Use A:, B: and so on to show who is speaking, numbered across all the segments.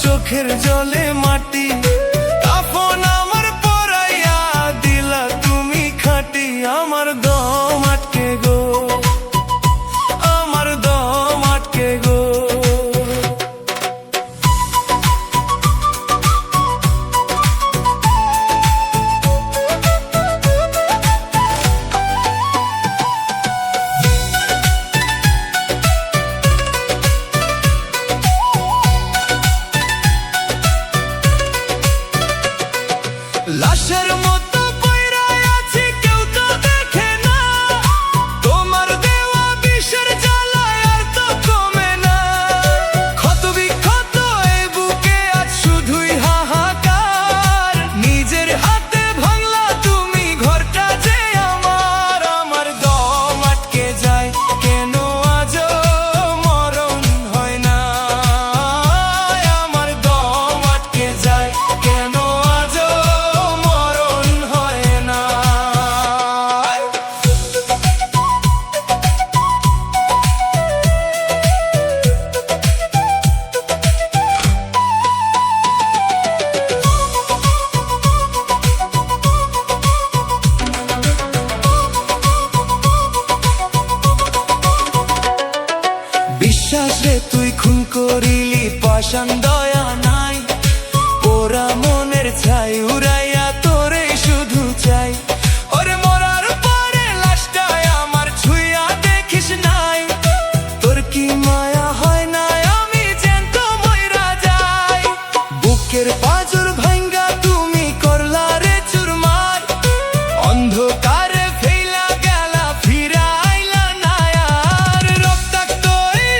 A: চোখের জলে মাটি আপন আমার পরাইয়া দিলা তুমি খাটি আমার দম আটকে গো আমার দম আটকে গো লাশের মতো পয়রা আছি কেউ তো দেখে না তোমার দেওয়া বিষের জ্বালায় আর তো কমে না ক্ষত বিক্ষত এই বুকে আজ শুধুই হাহাকার নিজের হাতে ভাঙলা তুমি ঘরটা যে আমার আমার দম আটকে যায় কেন আজও মরণ হয় না আমার দম আটকে যায় কেন বিশ্বাস রে তুই খুন করিলি পাষাণ দয়া নাই ওরা মনের ছাই উড়াইয়া তোরে শুধু চাই ওরে মরার পরে লাশটাই আমার ছুঁয়া দেখিস নাই তোর কি মায়া হয় না আমি জ্যান্ত মইরা যাই বুকের পাঁজর ভাঙ্গা তুমি করলা রে চুরমার অন্ধকারে ফেলা গেলা ফিরা আইলা না আর রক্তাক্ত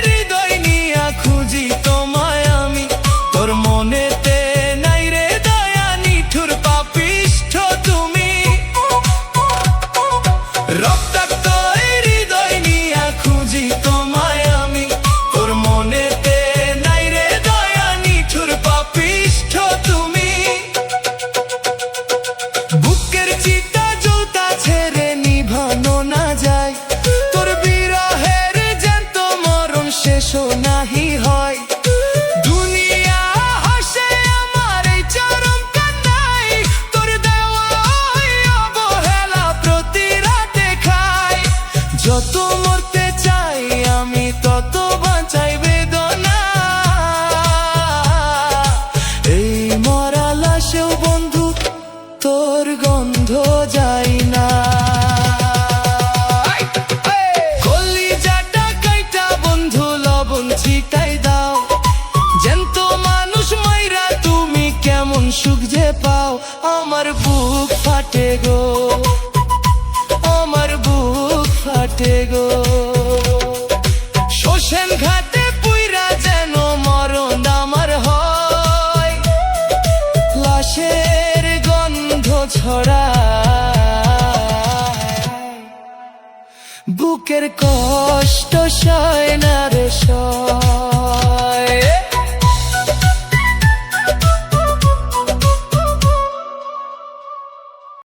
A: হৃদয় নিয়া খুঁজি তোমায় আমি তোর মনেতে নাই রে দয়া নিঠুর পাপিষ্ঠ তুমি রক্তাক্ত হৃদয় নিয়া খুঁজি তোমায় আমি তোর মনেতে নাই রে দয়া নিঠুর পাপিষ্ঠ তুমি বুকের চিতা জ্বলতা ছেড়ে নিভানো না যায় তোর বিরহের জ্যান্ত মরণ শেষও নাহি হয় দুনিয়া হাসে আমার এই চরম কান্নায় তোর দেওয়া ওই অবহেলা প্রতি রাতে খাই যত মরতে চাই আমি তত বাঁচাই বেদনা এই মরা লাশেও বন্ধু তোর গন্ধ যায় না কলিজাটা কাইটা বন্ধু লবণ ছিটাই দাও জ্যান্ত মানুষ মাইরা তুমি কেমন সুখ যে পাও আমার বুক ফাটে গো আমার বুক ফাটে গো শ্মশান ঘাটে পুইরা যেন মরণ আমার হয় লাশের গন্ধ ছড়ায় বুকের কষ্ট সয় না।